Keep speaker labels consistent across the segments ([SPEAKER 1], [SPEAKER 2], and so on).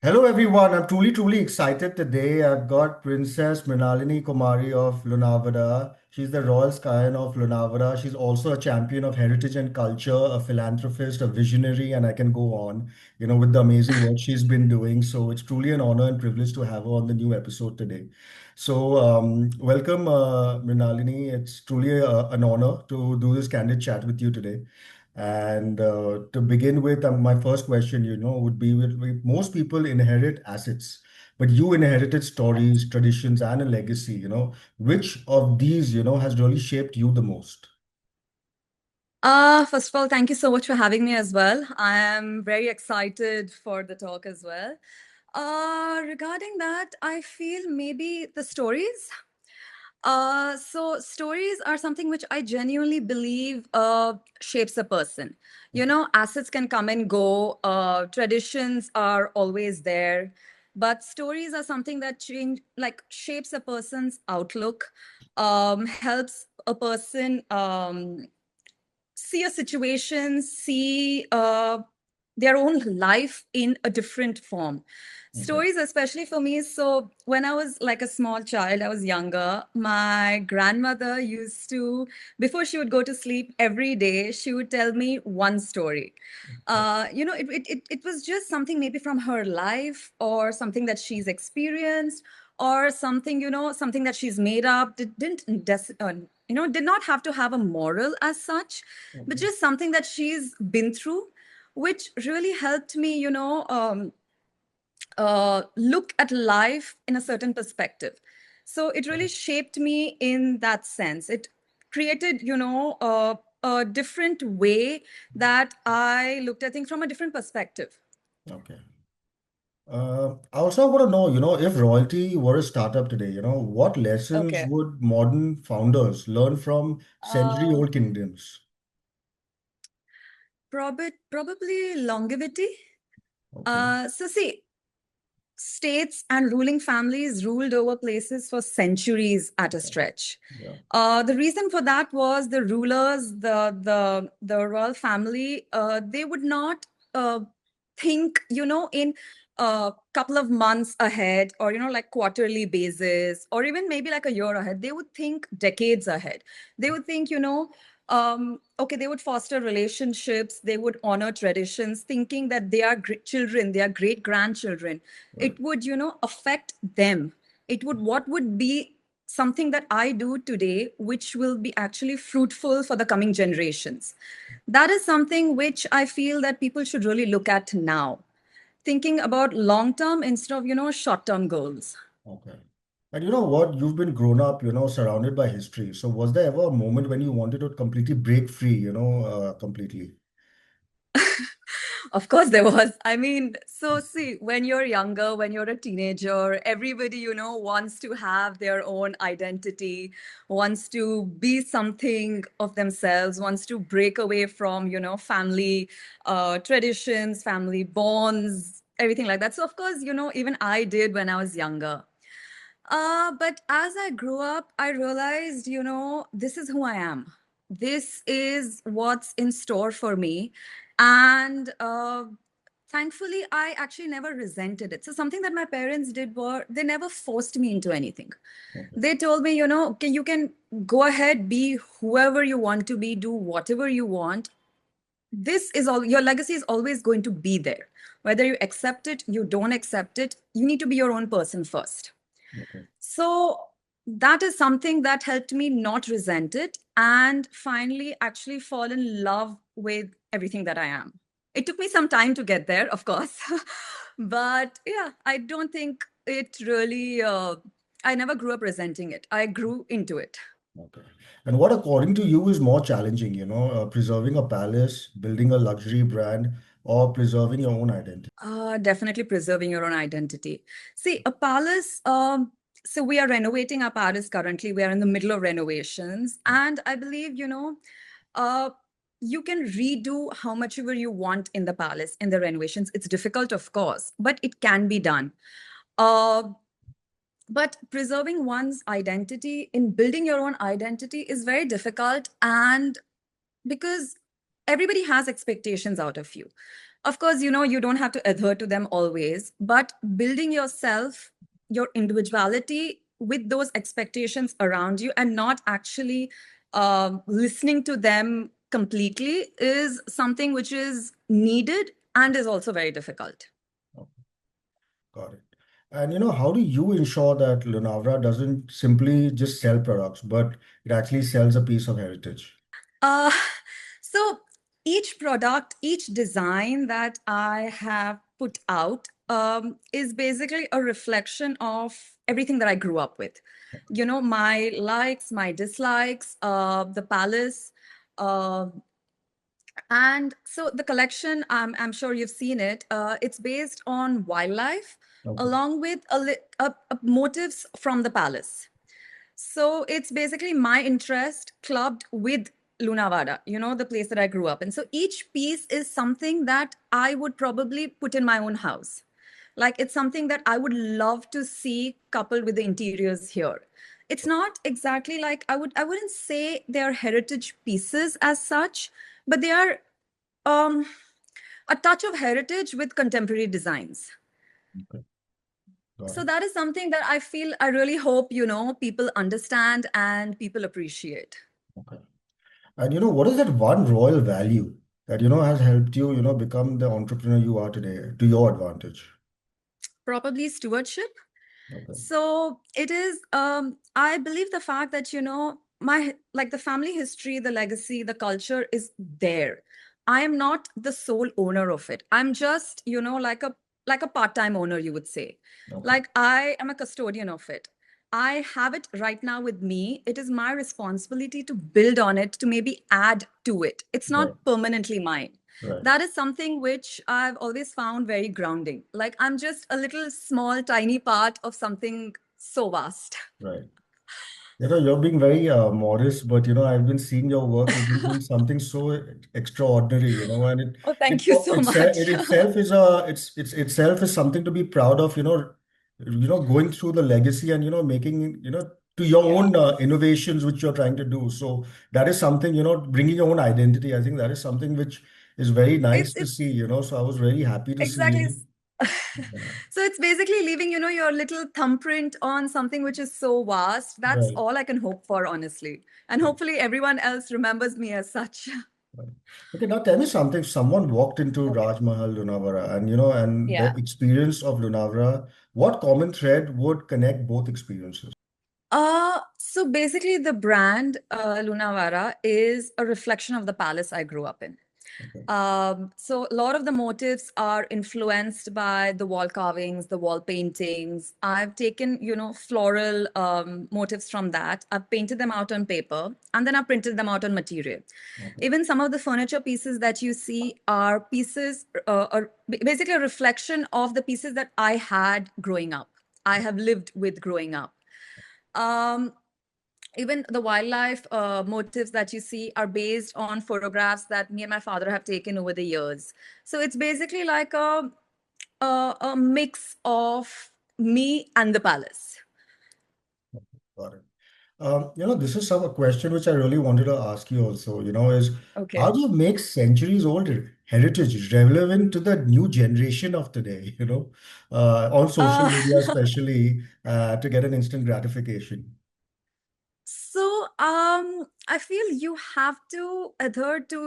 [SPEAKER 1] Hello everyone, I'm truly excited today. I've got Princess Mrinalini Kumari of Lunawada. She's the Royal Scion of Lunawada. She's also a champion of heritage and culture, a philanthropist, a visionary, and I can go on, with the amazing work she's been doing. So it's truly an honor and privilege to have her on the new episode today. So welcome, Mrinalini. It's truly an honor to do this candid chat with you today. And to begin with, my first question, would be with most people inherit assets, but you inherited stories, traditions, and a legacy. Which of these, has really shaped you the most?
[SPEAKER 2] First of all, thank you so much for having me as well. I am very excited for the talk as well. Regarding that, I feel maybe the stories. So stories are something which I genuinely believe shapes a person. Assets can come and go, traditions are always there, but stories are something that change, like shapes a person's outlook, helps a person see a situation, see their own life in a different form.
[SPEAKER 1] Okay.
[SPEAKER 2] Stories, especially for me. So, when I was like a small child, I was younger, my grandmother used to, before she would go to sleep every day, she would tell me one story. It was just something maybe from her life or something that she's experienced or something, something that she's made up. Did not have to have a moral as such, but
[SPEAKER 1] Okay.
[SPEAKER 2] just something that she's been through, which really helped me, look at life in a certain perspective. So it really shaped me in that sense. It created, a different way that I looked at things from a different perspective.
[SPEAKER 1] Okay. I also want to know, if royalty were a startup today, what lessons
[SPEAKER 2] Okay.
[SPEAKER 1] would modern founders learn from
[SPEAKER 2] Uh,
[SPEAKER 1] century-old kingdoms?
[SPEAKER 2] Probably longevity.
[SPEAKER 1] Okay.
[SPEAKER 2] So see, states and ruling families ruled over places for centuries at a stretch.
[SPEAKER 1] Yeah.
[SPEAKER 2] The reason for that was the rulers, the royal family, they would not think, in a couple of months ahead, or like quarterly basis, or even maybe like a year ahead. They would think decades ahead. They would think, okay, they would foster relationships, they would honor traditions, thinking that they are children, they are great grandchildren.
[SPEAKER 1] Right.
[SPEAKER 2] It would, affect them. It would, what would be something that I do today, which will be actually fruitful for the coming generations. That is something which I feel that people should really look at now, thinking about long term instead of, short term goals.
[SPEAKER 1] Okay. And you know what? You've been grown up, surrounded by history. So was there ever a moment when you wanted to completely break free, completely?
[SPEAKER 2] Of course, there was. I mean, so see, when you're younger, when you're a teenager, everybody, wants to have their own identity, wants to be something of themselves, wants to break away from, family traditions, family bonds, everything like that. So, of course, even I did when I was younger. But as I grew up, I realized, this is who I am. This is what's in store for me. And thankfully, I actually never resented it. So, something that my parents did were they never forced me into anything.
[SPEAKER 1] Okay.
[SPEAKER 2] They told me, okay, you can go ahead, be whoever you want to be, do whatever you want. This is all, your legacy is always going to be there. Whether you accept it, you don't accept it, you need to be your own person first.
[SPEAKER 1] Okay.
[SPEAKER 2] So that is something that helped me not resent it and finally actually fall in love with everything that I am. It took me some time to get there, of course. But yeah, I don't think it really, I never grew up resenting it. I grew into it.
[SPEAKER 1] Okay. And what, according to you, is more challenging, preserving a palace, building a luxury brand, or preserving your own identity?
[SPEAKER 2] Definitely preserving your own identity. See, a palace, so we are renovating our palace currently. We are in the middle of renovations. And I believe, uh, you can redo how much ever you want in the palace, in the renovations. It's difficult, of course, but it can be done. Uh, but preserving one's identity, in building your own identity, is very difficult. And because everybody has expectations out of you. Of course, you don't have to adhere to them always, but building yourself, your individuality with those expectations around you and not actually listening to them completely is something which is needed and is also very difficult.
[SPEAKER 1] Oh, got it. And how do you ensure that Lunavra doesn't simply just sell products, but it actually sells a piece of heritage?
[SPEAKER 2] Uh, so each product, each design that I have put out is basically a reflection of everything that I grew up with. My likes, my dislikes, the palace. Uh, and so the collection, I'm sure you've seen it. It's based on wildlife
[SPEAKER 1] Okay.
[SPEAKER 2] along with motifs from the palace. So it's basically my interest clubbed with Lunawada, the place that I grew up in. So each piece is something that I would probably put in my own house. Like it's something that I would love to see coupled with the interiors here. It's not exactly like I wouldn't say they're heritage pieces as such, but they are um, a touch of heritage with contemporary designs.
[SPEAKER 1] Okay. Got
[SPEAKER 2] So
[SPEAKER 1] it.
[SPEAKER 2] that is something that I feel I really hope, people understand and people appreciate.
[SPEAKER 1] Okay. And what is that one royal value that has helped you, become the entrepreneur you are today to your advantage?
[SPEAKER 2] Probably stewardship.
[SPEAKER 1] Okay.
[SPEAKER 2] So it is, I believe the fact that, my like the family history, the legacy, the culture is there. I am not the sole owner of it. I'm just, like a part-time owner, you would say.
[SPEAKER 1] Okay.
[SPEAKER 2] Like I am a custodian of it. I have it right now with me. It is my responsibility to build on it, to maybe add to it. It's
[SPEAKER 1] Right.
[SPEAKER 2] not permanently mine.
[SPEAKER 1] Right.
[SPEAKER 2] That is something which I've always found very grounding. Like I'm just a little small, tiny part of something so vast.
[SPEAKER 1] Right. You're being very modest, but I've been seeing your work. You've been doing something so extraordinary, and
[SPEAKER 2] Oh, thank you so
[SPEAKER 1] it
[SPEAKER 2] much.
[SPEAKER 1] itself is it's itself is something to be proud of. Going through the legacy and making to your
[SPEAKER 2] Yeah.
[SPEAKER 1] own innovations which you're trying to do. So that is something bringing your own identity. I think that is something which is very nice to
[SPEAKER 2] It's
[SPEAKER 1] see. So I was very happy to see.
[SPEAKER 2] exactly.
[SPEAKER 1] Yeah,
[SPEAKER 2] So it's basically leaving, your little thumbprint on something which is so vast. That's
[SPEAKER 1] right.
[SPEAKER 2] all I can hope for, honestly. And hopefully everyone else remembers me as such.
[SPEAKER 1] Right. Okay, now tell me something. Someone walked into
[SPEAKER 2] Okay.
[SPEAKER 1] Raj Mahal, Lunawara, and the
[SPEAKER 2] Yeah.
[SPEAKER 1] experience of Lunawara, what common thread would connect both experiences?
[SPEAKER 2] So basically the brand Lunawara is a reflection of the palace I grew up in.
[SPEAKER 1] Okay,
[SPEAKER 2] So a lot of the motifs are influenced by the wall carvings, the wall paintings. I've taken, floral motifs from that. I've painted them out on paper and then I printed them out on material.
[SPEAKER 1] okay,
[SPEAKER 2] Even some of the furniture pieces that you see are pieces, are basically a reflection of the pieces that I had growing up. I have lived with growing up. Um, Even the wildlife motifs that you see are based on photographs that me and my father have taken over the years. So it's basically like a mix of me and the palace.
[SPEAKER 1] got it. This is a question which I really wanted to ask you also, is how
[SPEAKER 2] Okay.
[SPEAKER 1] do you make centuries old heritage relevant to the new generation of today, on social
[SPEAKER 2] Uh,
[SPEAKER 1] media especially, to get an instant gratification?
[SPEAKER 2] I feel you have to adhere to,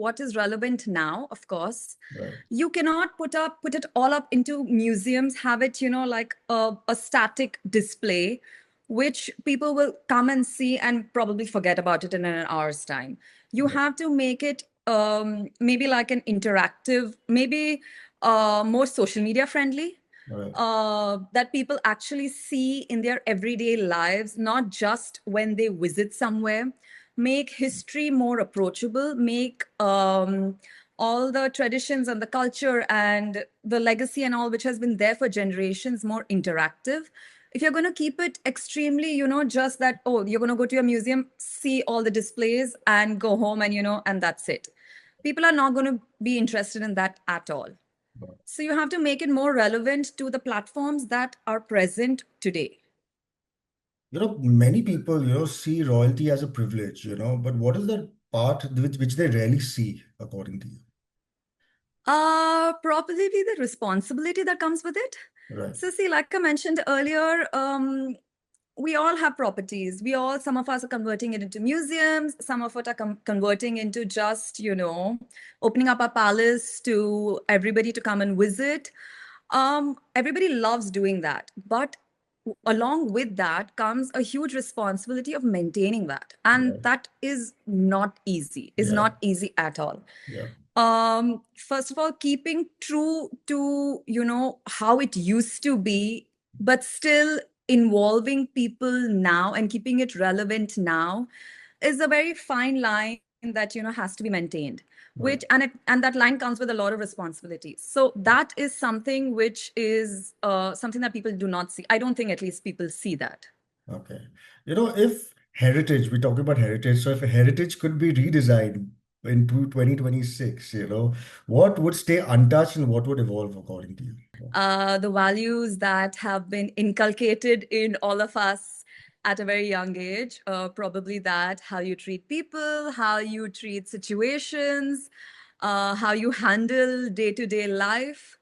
[SPEAKER 2] what is relevant now, of course.
[SPEAKER 1] Right,
[SPEAKER 2] You cannot put it all up into museums, have it, like a static display, which people will come and see and probably forget about it in an hour's time. You
[SPEAKER 1] right,
[SPEAKER 2] have to make it maybe like an interactive, maybe more social media friendly,
[SPEAKER 1] right,
[SPEAKER 2] that people actually see in their everyday lives, not just when they visit somewhere. Make history more approachable, make all the traditions and the culture and the legacy and all which has been there for generations more interactive. If you're going to keep it extremely, just that, oh, you're going to go to a museum, see all the displays and go home and, and that's it. People are not going to be interested in that at all.
[SPEAKER 1] right.
[SPEAKER 2] So you have to make it more relevant to the platforms that are present today.
[SPEAKER 1] Many people, see royalty as a privilege, but what is that part which they rarely see, according to you?
[SPEAKER 2] Probably the responsibility that comes with it.
[SPEAKER 1] Right.
[SPEAKER 2] So see, like I mentioned earlier, we all have properties. Some of us are converting it into museums. Some of us are converting into just, opening up our palace to everybody to come and visit. Everybody loves doing that. But along with that comes a huge responsibility of maintaining that. And
[SPEAKER 1] Right.
[SPEAKER 2] that is
[SPEAKER 1] Yeah.
[SPEAKER 2] not easy at all.
[SPEAKER 1] Yeah.
[SPEAKER 2] First of all, keeping true to, how it used to be, but still involving people now and keeping it relevant now is a very fine line that, has to be maintained,
[SPEAKER 1] Right.
[SPEAKER 2] and that line comes with a lot of responsibility. So that is something which is something that people do not see. I don't think at least people see that.
[SPEAKER 1] Okay. If heritage, we're talking about heritage, so if heritage could be redesigned into 2026, what would stay untouched and what would evolve according to you?
[SPEAKER 2] The values that have been inculcated in all of us at a very young age, probably that how you treat people, how you treat situations, how you handle day-to-day life.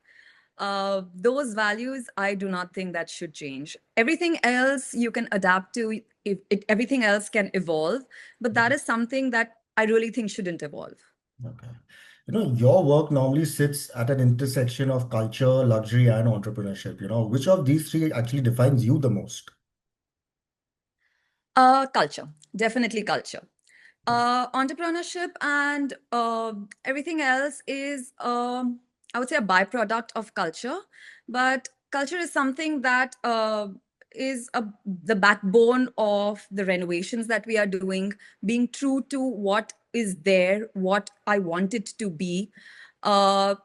[SPEAKER 2] Those values, I do not think that should change. Everything else you can adapt to, everything else can evolve, but that is something that I really think shouldn't evolve.
[SPEAKER 1] Okay. Your work normally sits at an intersection of culture, luxury, and entrepreneurship. Which of these three actually defines you the most?
[SPEAKER 2] Culture, definitely culture. Entrepreneurship and everything else is, I would say, a byproduct of culture. But culture is something that the backbone of the renovations that we are doing, being true to what is there, what I want it to be.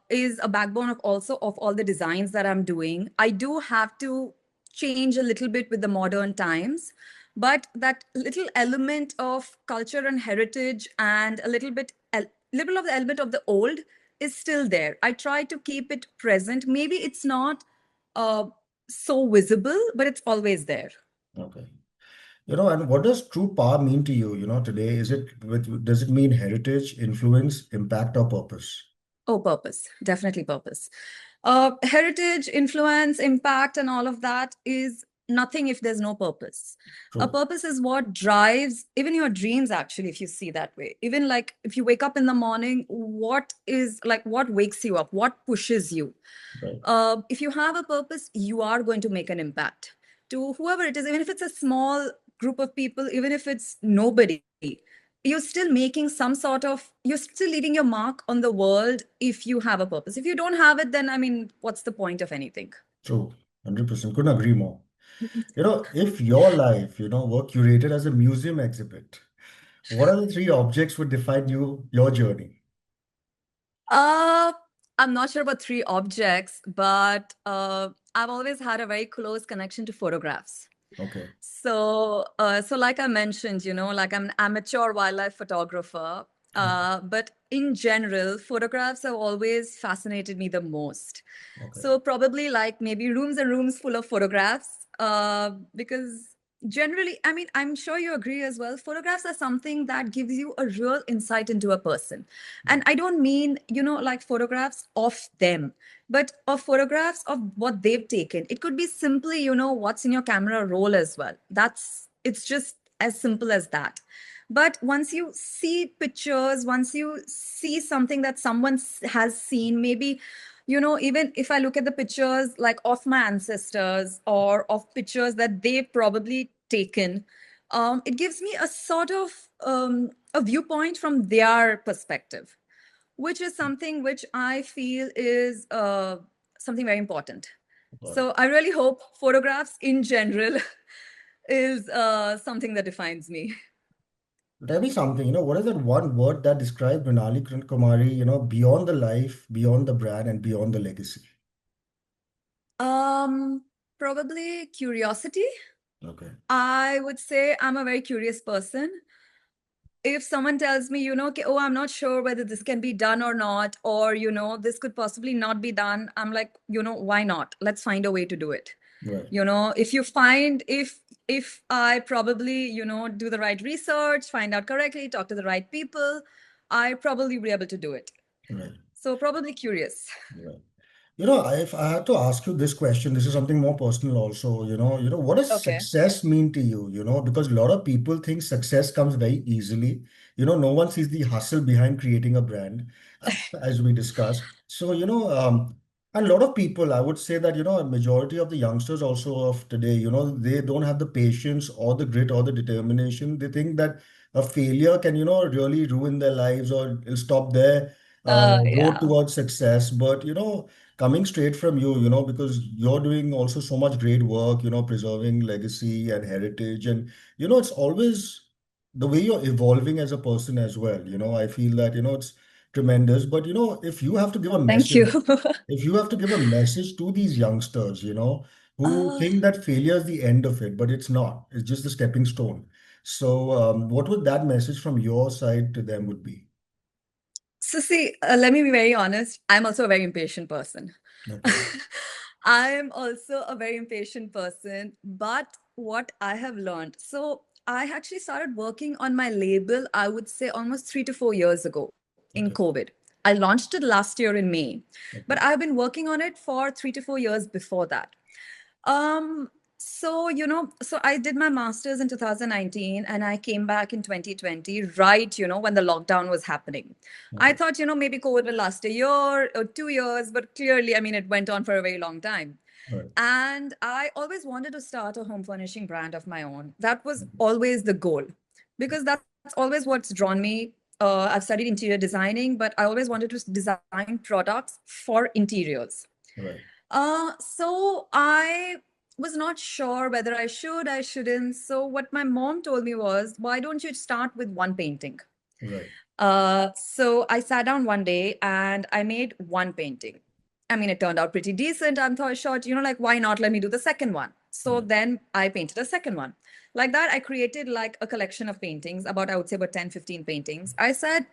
[SPEAKER 2] Is a backbone of also of all the designs that I'm doing. I do have to change a little bit with the modern times, but that little element of culture and heritage and a little of the element of the old is still there. I try to keep it present. Maybe it's not uh, so visible, but it's always there.
[SPEAKER 1] Okay. And what does true power mean to you, today? Does it mean heritage, influence, impact, or purpose?
[SPEAKER 2] Oh, purpose, definitely purpose. Heritage, influence, impact, and all of that is nothing if there's no purpose. A
[SPEAKER 1] True.
[SPEAKER 2] purpose is what drives even your dreams, actually, if you see that way. Even like if you wake up in the morning, what wakes you up? What pushes you?
[SPEAKER 1] Right.
[SPEAKER 2] If you have a purpose, you are going to make an impact to whoever it is, even if it's a small group of people, even if it's nobody. You're still leaving your mark on the world if you have a purpose. If you don't have it, then I mean, what's the point of anything?
[SPEAKER 1] True. 100%. Couldn't agree more. If your life, were curated as a museum exhibit, what are the three objects would define your journey?
[SPEAKER 2] Uh, I'm not sure about three objects, but I've always had a very close connection to photographs.
[SPEAKER 1] Okay.
[SPEAKER 2] So like I mentioned, like I'm an amateur wildlife photographer. But in general, photographs have always fascinated me the most.
[SPEAKER 1] Okay.
[SPEAKER 2] So probably like maybe rooms and rooms full of photographs, because generally, I mean, I'm sure you agree as well. Photographs are something that gives you a real insight into a person. And I don't mean, like photographs of them, but of photographs of what they've taken. It could be simply, what's in your camera roll as well. It's just as simple as that. But once you see pictures, once you see something that someone has seen, maybe, even if I look at the pictures like of my ancestors or of pictures that they've probably taken, it gives me a sort of a viewpoint from their perspective, which is something which I feel is something very important.
[SPEAKER 1] Got it.
[SPEAKER 2] So I really hope photographs in general is something that defines me.
[SPEAKER 1] Tell me something, what is that one word that describes Mrinalini Kumari, beyond the life, beyond the brand, and beyond the legacy?
[SPEAKER 2] Um, Probably curiosity.
[SPEAKER 1] Okay.
[SPEAKER 2] I would say I'm a very curious person. If someone tells me, okay, oh, I'm not sure whether this can be done or not, or, this could possibly not be done, I'm like, why not? Let's find a way to do it.
[SPEAKER 1] Right.
[SPEAKER 2] If I probably, do the right research, find out correctly, talk to the right people, I probably be able to do it.
[SPEAKER 1] Right.
[SPEAKER 2] So probably curious.
[SPEAKER 1] Right. If I had to ask you this question, this is something more personal also, what does
[SPEAKER 2] Okay.
[SPEAKER 1] success mean to you? Because a lot of people think success comes very easily. No one sees the hustle behind creating a brand, as we discussed. So, and a lot of people, I would say that, a majority of the youngsters also of today, they don't have the patience or the grit or the determination. They think that a failure can, really ruin their lives or it'll stop their road
[SPEAKER 2] Yeah.
[SPEAKER 1] towards success. But, coming straight from you, because you're doing also so much great work, preserving legacy and heritage. And, it's always the way you're evolving as a person as well. I feel that, it's tremendous. But, if you have to give a
[SPEAKER 2] Oh, thank you.
[SPEAKER 1] message, if you have to give a message to these youngsters, who
[SPEAKER 2] Uh,
[SPEAKER 1] think that failure is the end of it, but it's not, it's just a stepping stone. So, what would that message from your side to them would be?
[SPEAKER 2] so see, let me be very honest. I'm also a very impatient person.
[SPEAKER 1] Okay.
[SPEAKER 2] I'm also a very impatient person, but what I have learned. So I actually started working on my label, I would say almost 3 to 4 years ago in
[SPEAKER 1] Okay.
[SPEAKER 2] COVID. I launched it last year in May, but
[SPEAKER 1] Okay.
[SPEAKER 2] I've been working on it for 3 to 4 years before that. Um, so I did my master's in 2019 and I came back in 2020, right, when the lockdown was happening. I
[SPEAKER 1] Okay.
[SPEAKER 2] thought, maybe COVID will last a year or 2 years, but clearly, I mean, it went on for a very long time.
[SPEAKER 1] Right.
[SPEAKER 2] And I always wanted to start a home furnishing brand of my own. That was
[SPEAKER 1] Mhm.
[SPEAKER 2] always the goal because that's always what's drawn me. I've studied interior designing, but I always wanted to design products for interiors.
[SPEAKER 1] Right.
[SPEAKER 2] So I was not sure whether I should, I shouldn't. So what my mom told me was, why don't you start with one painting?
[SPEAKER 1] Right.
[SPEAKER 2] So I sat down one day and I made one painting. I mean, it turned out pretty decent. I thought, short, like, why not let me do the second one? So
[SPEAKER 1] Right.
[SPEAKER 2] then I painted a second one. Like that, I created like a collection of paintings, about, I would say, about 10, 15 paintings. I said,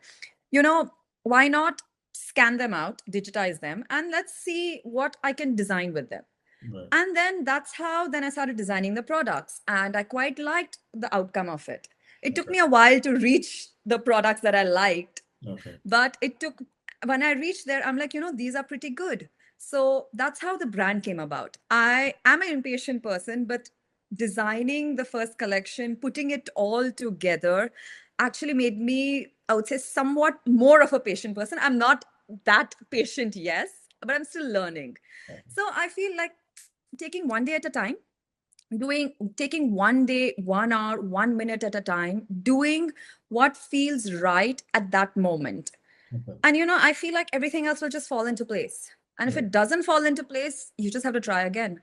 [SPEAKER 2] you know, why not scan them out, digitize them, and let's see what I can design with them.
[SPEAKER 1] Right.
[SPEAKER 2] And then that's how then I started designing the products. And I quite liked the outcome of it. It took
[SPEAKER 1] Okay.
[SPEAKER 2] me a while to reach the products that I liked,
[SPEAKER 1] Okay.
[SPEAKER 2] but it took, when I reached there, I'm like, these are pretty good. So that's how the brand came about. I am an impatient person, but designing the first collection, putting it all together actually made me, I would say, somewhat more of a patient person. I'm not that patient, yes, but I'm still learning. So I feel like taking one day at a time, doing taking one day, 1 hour, 1 minute at a time, doing what feels right at that moment.
[SPEAKER 1] Okay.
[SPEAKER 2] And I feel like everything else will just fall into place. And if
[SPEAKER 1] Right.
[SPEAKER 2] it doesn't fall into place, you just have to try again.
[SPEAKER 1] Right.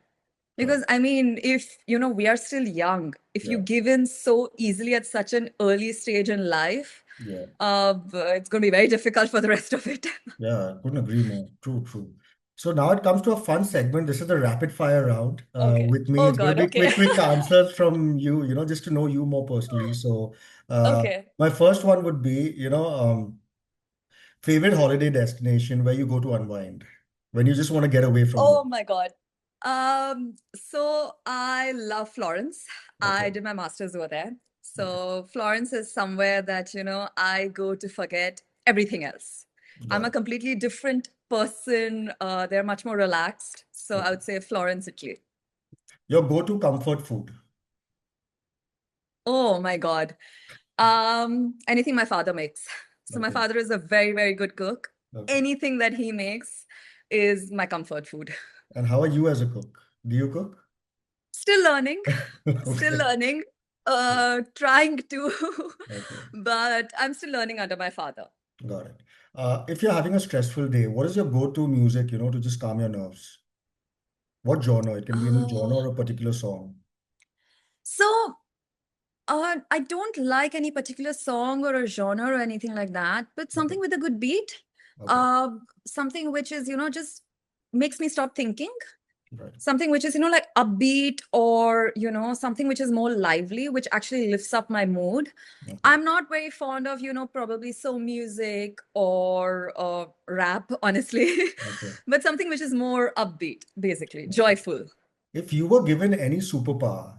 [SPEAKER 2] Because I mean, if we are still young, if you
[SPEAKER 1] Yeah.
[SPEAKER 2] give in so easily at such an early stage in life,
[SPEAKER 1] Yeah.
[SPEAKER 2] it's going to be very difficult for the rest of it.
[SPEAKER 1] Yeah. I couldn't agree more. True. True. So now it comes to a fun segment. This is the rapid fire round.
[SPEAKER 2] Okay.
[SPEAKER 1] With me,
[SPEAKER 2] Oh
[SPEAKER 1] it's going
[SPEAKER 2] God.
[SPEAKER 1] to be
[SPEAKER 2] Okay.
[SPEAKER 1] quick answers from you. Just to know you more personally. So,
[SPEAKER 2] Okay.
[SPEAKER 1] my first one would be, favorite holiday destination where you go to unwind when you just want to get away from work.
[SPEAKER 2] Oh my God. So I love Florence. I
[SPEAKER 1] Okay.
[SPEAKER 2] did my master's over there.
[SPEAKER 1] Okay.
[SPEAKER 2] So Florence is somewhere that, I go to forget everything else. I'm
[SPEAKER 1] Got
[SPEAKER 2] a
[SPEAKER 1] it.
[SPEAKER 2] completely different person. They're much more relaxed. So I
[SPEAKER 1] Okay.
[SPEAKER 2] would say Florence, Italy.
[SPEAKER 1] Your go-to comfort food.
[SPEAKER 2] Oh my God. Anything my father makes. So my
[SPEAKER 1] Okay.
[SPEAKER 2] father is a very, very good cook.
[SPEAKER 1] Okay.
[SPEAKER 2] Anything that he makes is my comfort food.
[SPEAKER 1] And how are you as a cook? Do you cook?
[SPEAKER 2] Still learning, still
[SPEAKER 1] Okay.
[SPEAKER 2] learning, trying to,
[SPEAKER 1] Okay.
[SPEAKER 2] but I'm still learning under my father.
[SPEAKER 1] Got it. If you're having a stressful day, what is your go-to music, to just calm your nerves? What genre? It can be any
[SPEAKER 2] Uh,
[SPEAKER 1] genre or a particular song.
[SPEAKER 2] so I don't like any particular song or a genre or anything like that, but
[SPEAKER 1] Okay.
[SPEAKER 2] something with a good beat,
[SPEAKER 1] Okay.
[SPEAKER 2] uh, something which is, just makes me stop thinking.
[SPEAKER 1] Right.
[SPEAKER 2] Something which is, like upbeat or, something which is more lively, which actually lifts up my mood.
[SPEAKER 1] Okay.
[SPEAKER 2] I'm not very fond of, probably soul music or rap, honestly,
[SPEAKER 1] Okay.
[SPEAKER 2] but something which is more upbeat, basically,
[SPEAKER 1] Okay.
[SPEAKER 2] joyful.
[SPEAKER 1] If you were given any superpower,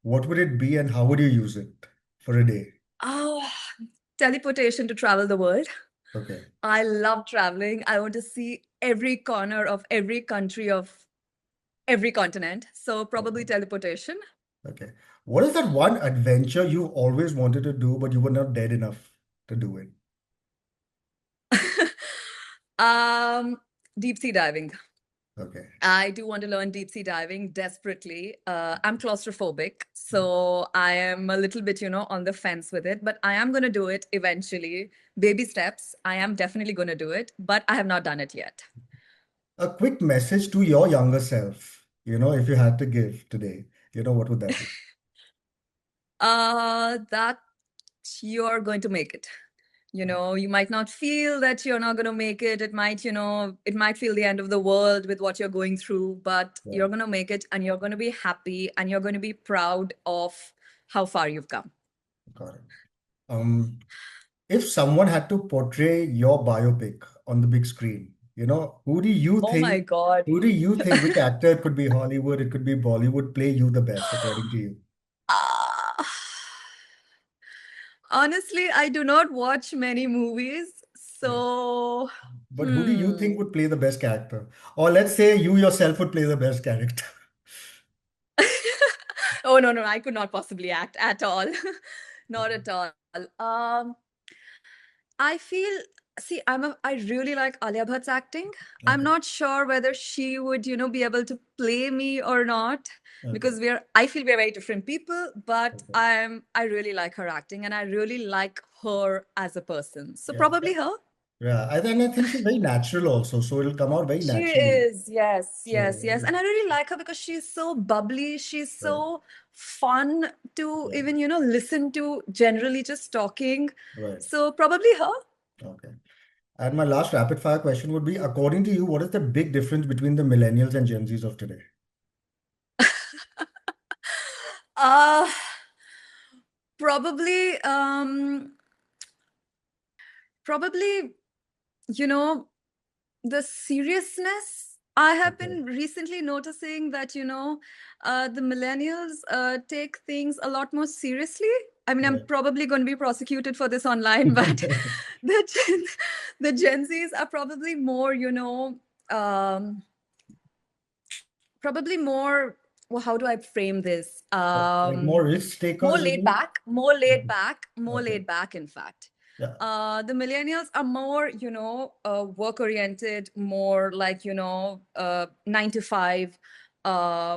[SPEAKER 1] what would it be and how would you use it for a day?
[SPEAKER 2] Oh, teleportation to travel the world.
[SPEAKER 1] Okay.
[SPEAKER 2] I love traveling. I want to see every corner of every country of every continent. So probably
[SPEAKER 1] Okay.
[SPEAKER 2] teleportation.
[SPEAKER 1] Okay. What is that one adventure you always wanted to do, but you were not dead enough to do it?
[SPEAKER 2] Um, Deep sea diving.
[SPEAKER 1] Okay.
[SPEAKER 2] I do want to learn deep sea diving desperately. I'm claustrophobic, so I am a little bit, on the fence with it, but I am going to do it eventually. Baby steps. I am definitely going to do it, but I have not done it yet.
[SPEAKER 1] A quick message to your younger self, if you had to give today, what would that be?
[SPEAKER 2] That you're going to make it. You might not feel that you're not going to make it. It might feel the end of the world with what you're going through, but
[SPEAKER 1] Right.
[SPEAKER 2] you're going to make it and you're going to be happy and you're going to be proud of how far you've come.
[SPEAKER 1] Got it. Um, if someone had to portray your biopic on the big screen,
[SPEAKER 2] Oh my God.
[SPEAKER 1] who do you think, which actor, it could be Hollywood, it could be Bollywood, play you the best according to you?
[SPEAKER 2] Ah, honestly, I do not watch many movies.
[SPEAKER 1] Yeah.
[SPEAKER 2] So,
[SPEAKER 1] But who do you think
[SPEAKER 2] hmm.
[SPEAKER 1] would play the best character? Or let's say you yourself would play the best character.
[SPEAKER 2] Oh, no, no, I could not possibly act at all. Not at all. Um, I feel, I really like Alia Bhatt's acting. I'm
[SPEAKER 1] Okay.
[SPEAKER 2] not sure whether she would, be able to play me or not,
[SPEAKER 1] Okay.
[SPEAKER 2] because I feel we're very different people, but
[SPEAKER 1] Okay.
[SPEAKER 2] I really like her acting and I really like her as a person. So
[SPEAKER 1] Yeah.
[SPEAKER 2] probably her.
[SPEAKER 1] Yeah. I think she's very natural also. So it'll come out very
[SPEAKER 2] She
[SPEAKER 1] naturally.
[SPEAKER 2] is, yes,
[SPEAKER 1] So,
[SPEAKER 2] yes, yes. And I really like her because she's so bubbly. She's
[SPEAKER 1] right.
[SPEAKER 2] so fun to
[SPEAKER 1] Right.
[SPEAKER 2] even, listen to, generally just talking.
[SPEAKER 1] Right.
[SPEAKER 2] So probably her.
[SPEAKER 1] Okay. And my last rapid fire question would be, according to you, what is the big difference between the millennials and Gen Zs of today?
[SPEAKER 2] Uh, probably, probably, you know, the seriousness. I have
[SPEAKER 1] Okay.
[SPEAKER 2] been recently noticing that, the millennials take things a lot more seriously. I mean, I'm
[SPEAKER 1] Right.
[SPEAKER 2] probably going to be prosecuted for this online, but the Gen, the Gen Zs are probably more, um, probably more, well, how do I frame this?
[SPEAKER 1] Like more risk
[SPEAKER 2] More
[SPEAKER 1] takers, you
[SPEAKER 2] laid
[SPEAKER 1] mean?
[SPEAKER 2] back, more laid
[SPEAKER 1] Okay.
[SPEAKER 2] back, more
[SPEAKER 1] Okay.
[SPEAKER 2] laid back, in fact.
[SPEAKER 1] Yeah.
[SPEAKER 2] The millennials are more, work oriented, more like, 9 to 5,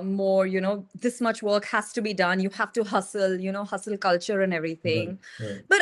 [SPEAKER 2] more, this much work has to be done. You have to hustle, hustle culture and
[SPEAKER 1] Right.
[SPEAKER 2] everything.
[SPEAKER 1] Right.
[SPEAKER 2] But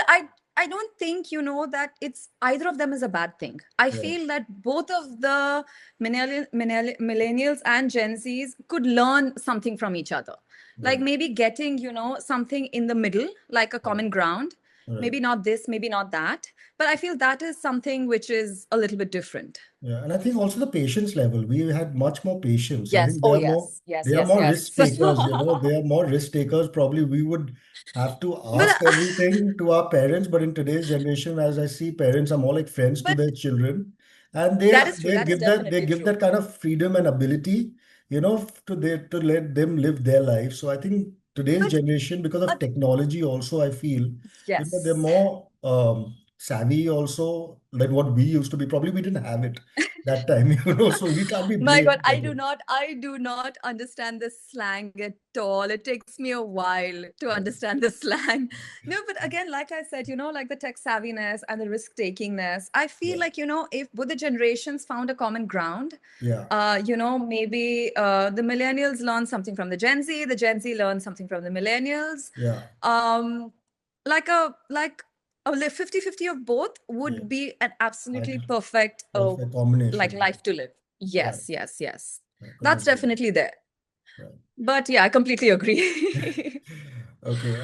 [SPEAKER 2] I don't think, that it's either of them is a bad thing. I
[SPEAKER 1] Right.
[SPEAKER 2] feel that both of the millennials and Gen Zs could learn something from each other. Like
[SPEAKER 1] Right.
[SPEAKER 2] maybe getting, something in the middle, like a
[SPEAKER 1] Right.
[SPEAKER 2] common ground.
[SPEAKER 1] Right.
[SPEAKER 2] Maybe not this, maybe not that. But I feel that is something which is a little bit different.
[SPEAKER 1] Yeah, and I think also the patience level. We had much more patience. I
[SPEAKER 2] Yes.
[SPEAKER 1] think
[SPEAKER 2] Oh, yes. Yes,
[SPEAKER 1] they are
[SPEAKER 2] yes,
[SPEAKER 1] more risk
[SPEAKER 2] yes.
[SPEAKER 1] takers, they are more risk takers. Probably we would have to
[SPEAKER 2] but
[SPEAKER 1] ask everything to our parents, but in today's generation, as I see, parents are more like friends to
[SPEAKER 2] but
[SPEAKER 1] their children, and
[SPEAKER 2] that is true. That is
[SPEAKER 1] they
[SPEAKER 2] definitely
[SPEAKER 1] give
[SPEAKER 2] true.
[SPEAKER 1] that kind of freedom and ability, to let them live their life. So I think today's
[SPEAKER 2] But
[SPEAKER 1] generation, because
[SPEAKER 2] uh,
[SPEAKER 1] of technology, also I feel, they're
[SPEAKER 2] yes.
[SPEAKER 1] more savvy also than what we used to be. Probably we didn't have it that time, so we can't be
[SPEAKER 2] My God,
[SPEAKER 1] blamed for this.
[SPEAKER 2] I do not understand the slang at all. It takes me a while to
[SPEAKER 1] Yeah,
[SPEAKER 2] understand the slang. No, but again, like I said, like the tech savviness and the risk takingness, I feel
[SPEAKER 1] yeah,
[SPEAKER 2] like, if both the generations found a common ground,
[SPEAKER 1] yeah,
[SPEAKER 2] maybe the millennials learn something from the Gen Z learns something from the millennials.
[SPEAKER 1] yeah.
[SPEAKER 2] Um, like a 50-50 of both
[SPEAKER 1] Yeah.
[SPEAKER 2] would be an
[SPEAKER 1] I
[SPEAKER 2] absolutely perfect
[SPEAKER 1] perfect
[SPEAKER 2] like
[SPEAKER 1] combination.
[SPEAKER 2] life to live.
[SPEAKER 1] Right,
[SPEAKER 2] Yes, yes, yes.
[SPEAKER 1] right. Couldn't
[SPEAKER 2] That's
[SPEAKER 1] agree more.
[SPEAKER 2] definitely there.
[SPEAKER 1] Right.
[SPEAKER 2] But yeah, I completely agree.
[SPEAKER 1] Okay.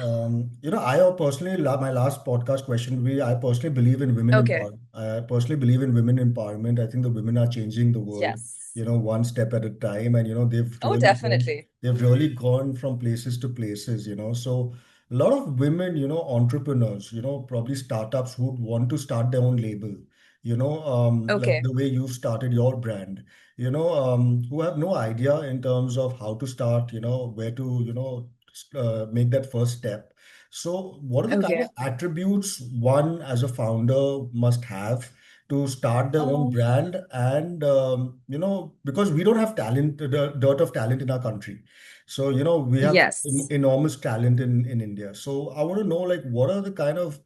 [SPEAKER 1] I personally, my last podcast question would be, I personally believe in women
[SPEAKER 2] Okay.
[SPEAKER 1] empowerment. I personally believe in women empowerment. I think the women are changing the world,
[SPEAKER 2] Yes.
[SPEAKER 1] one step at a time. And,
[SPEAKER 2] Oh, definitely.
[SPEAKER 1] they've really gone from places to places. So a lot of women, entrepreneurs, probably startups who want to start their own label, like
[SPEAKER 2] Okay.
[SPEAKER 1] the way you started your brand, who have no idea in terms of how to start, where to, make that first step. So, what are the kind of
[SPEAKER 2] Okay.
[SPEAKER 1] attributes one as a founder must have? to start their own
[SPEAKER 2] Oh,
[SPEAKER 1] brand, and because we don't have talent, the dearth of talent in our country. So we have
[SPEAKER 2] yes.
[SPEAKER 1] enormous talent in India. So I want to know, like, what are the kind of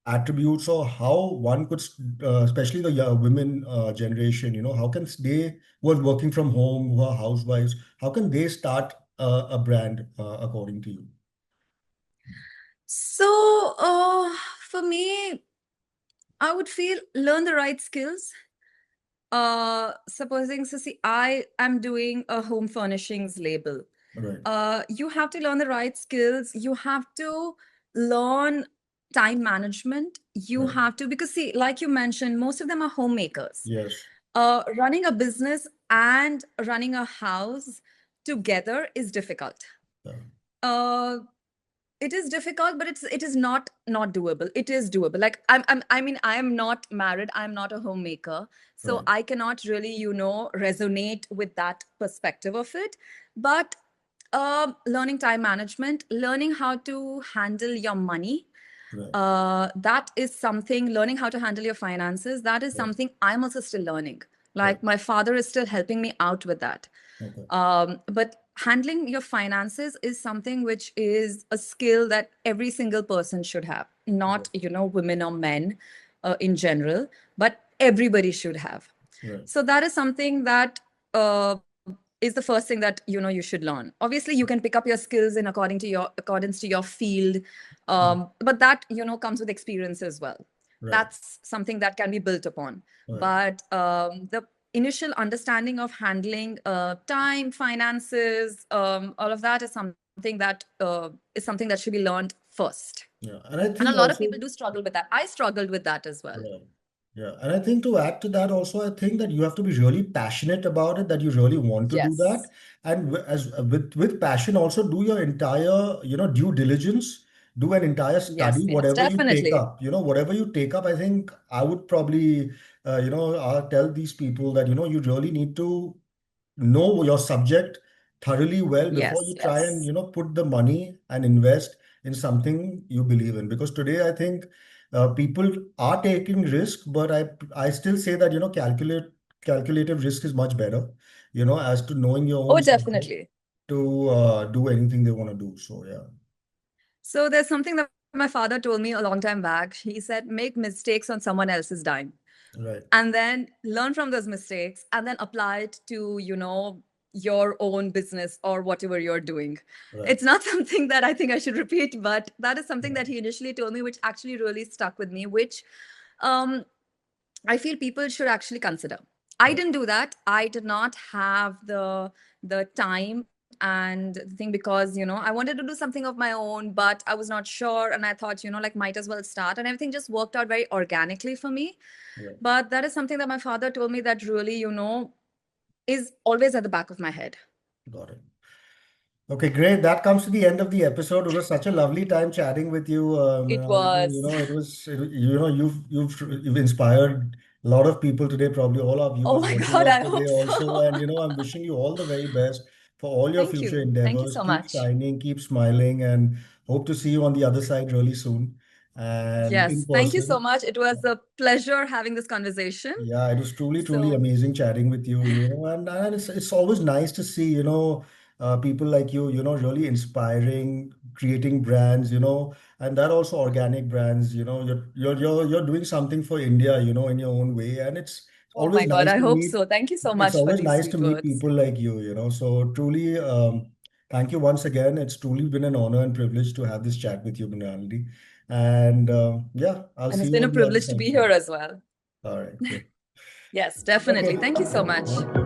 [SPEAKER 1] attributes, or how one could, especially the women generation, how can they, who are working from home, who are housewives, how can they start a brand, according to you?
[SPEAKER 2] So, for me, I would feel learn the right skills. Supposing, so see, I am doing a home furnishings label.
[SPEAKER 1] Right.
[SPEAKER 2] You have to learn the right skills. You have to learn time management. You
[SPEAKER 1] Right.
[SPEAKER 2] have to, because see, like you mentioned, most of them are homemakers.
[SPEAKER 1] Yes.
[SPEAKER 2] Running a business and running a house together is difficult.
[SPEAKER 1] Yeah.
[SPEAKER 2] Uh, it is difficult, but it is not doable. It is doable. Like I mean, I am not married. I'm not a homemaker, so
[SPEAKER 1] Right.
[SPEAKER 2] I cannot really, resonate with that perspective of it. But learning time management, learning how to handle your money,
[SPEAKER 1] Right.
[SPEAKER 2] that is something. Learning how to handle your finances, that is
[SPEAKER 1] Yes.
[SPEAKER 2] something I'm also still learning.
[SPEAKER 1] Right.
[SPEAKER 2] Like my father is still helping me out with that.
[SPEAKER 1] Okay.
[SPEAKER 2] But handling your finances is something which is a skill that every single person should have,
[SPEAKER 1] Right.
[SPEAKER 2] not, women or men in general, but everybody should have.
[SPEAKER 1] Right.
[SPEAKER 2] So that is something that is the first thing that you should learn. Obviously, you can pick up your skills in accordance to your field,
[SPEAKER 1] Mm.
[SPEAKER 2] but that comes with experience as well.
[SPEAKER 1] Right.
[SPEAKER 2] That's something that can be built upon.
[SPEAKER 1] Right.
[SPEAKER 2] But the initial understanding of handling time, finances, all of that is something that should be learned first.
[SPEAKER 1] Yeah. And I
[SPEAKER 2] And a
[SPEAKER 1] think
[SPEAKER 2] lot of
[SPEAKER 1] also,
[SPEAKER 2] people do struggle with that. I struggled with that as well.
[SPEAKER 1] right. Yeah. And I think, to add to that also, I think that you have to be really passionate about it, that you really want to do that.
[SPEAKER 2] Yes.
[SPEAKER 1] And with passion also, do your entire, due diligence, do an entire study,
[SPEAKER 2] Yes. Yes.
[SPEAKER 1] whatever you take
[SPEAKER 2] Definitely.
[SPEAKER 1] up, whatever you take up. I think I would probably, tell these people that, you really need to know your subject thoroughly well before
[SPEAKER 2] Yes.
[SPEAKER 1] you try and
[SPEAKER 2] Yes.
[SPEAKER 1] put the money and invest in something you believe in, because today I think people are taking risk, but I still say that calculative risk is much better, as to knowing your
[SPEAKER 2] Oh,
[SPEAKER 1] own subject,
[SPEAKER 2] definitely.
[SPEAKER 1] to do anything they want to do. So yeah.
[SPEAKER 2] So there's something that my father told me a long time back. He said, make mistakes on someone else's dime
[SPEAKER 1] Right.
[SPEAKER 2] and then learn from those mistakes and then apply it to, your own business or whatever you're doing.
[SPEAKER 1] Right.
[SPEAKER 2] It's not something that I think I should repeat, but that is something
[SPEAKER 1] Right.
[SPEAKER 2] that he initially told me, which actually really stuck with me, which um, I feel people should actually consider. I
[SPEAKER 1] Right.
[SPEAKER 2] didn't do that. I did not have the time and the thing, because I wanted to do something of my own, but I was not sure, and I thought, like, might as well start, and everything just worked out very organically for me.
[SPEAKER 1] Right.
[SPEAKER 2] But that is something that my father told me that really, is always at the back of my head.
[SPEAKER 1] Got it. Okay, great. That comes to the end of the episode. It was such a lovely time chatting with you.
[SPEAKER 2] It
[SPEAKER 1] Mrinalini.
[SPEAKER 2] was.
[SPEAKER 1] You've inspired a lot of people today. Probably all our
[SPEAKER 2] Oh
[SPEAKER 1] viewers
[SPEAKER 2] my
[SPEAKER 1] watching
[SPEAKER 2] God,
[SPEAKER 1] us
[SPEAKER 2] I
[SPEAKER 1] today
[SPEAKER 2] hope
[SPEAKER 1] also.
[SPEAKER 2] so.
[SPEAKER 1] And I'm wishing you all the very best for all your
[SPEAKER 2] Thank
[SPEAKER 1] future
[SPEAKER 2] you. Thank you
[SPEAKER 1] endeavors.
[SPEAKER 2] so
[SPEAKER 1] Keep
[SPEAKER 2] much.
[SPEAKER 1] shining, keep smiling, and hope to see you on the other side really soon, and in
[SPEAKER 2] Yes, thank you so
[SPEAKER 1] person.
[SPEAKER 2] much. It was a pleasure having this conversation.
[SPEAKER 1] Yeah, it was truly, truly
[SPEAKER 2] So,
[SPEAKER 1] amazing chatting with you, and it's always nice to see, people like you, really inspiring, creating brands, and that also organic brands, you're doing something for India, in your own way, and it's
[SPEAKER 2] oh
[SPEAKER 1] always
[SPEAKER 2] my God,
[SPEAKER 1] nice
[SPEAKER 2] I
[SPEAKER 1] to
[SPEAKER 2] hope
[SPEAKER 1] meet.
[SPEAKER 2] so. Thank you so
[SPEAKER 1] It's
[SPEAKER 2] much for
[SPEAKER 1] always
[SPEAKER 2] these
[SPEAKER 1] nice to
[SPEAKER 2] sweet
[SPEAKER 1] meet
[SPEAKER 2] words.
[SPEAKER 1] people like you, So truly, thank you once again. It's truly been an honor and privilege to have this chat with you, Mrinalini. And yeah, I'll
[SPEAKER 2] And
[SPEAKER 1] see
[SPEAKER 2] it's
[SPEAKER 1] you
[SPEAKER 2] been a
[SPEAKER 1] on the other
[SPEAKER 2] privilege to
[SPEAKER 1] side
[SPEAKER 2] be here
[SPEAKER 1] soon.
[SPEAKER 2] as well.
[SPEAKER 1] All right, great.
[SPEAKER 2] Yes, definitely.
[SPEAKER 1] Okay.
[SPEAKER 2] Thank you so
[SPEAKER 1] Thank
[SPEAKER 2] much.
[SPEAKER 1] you.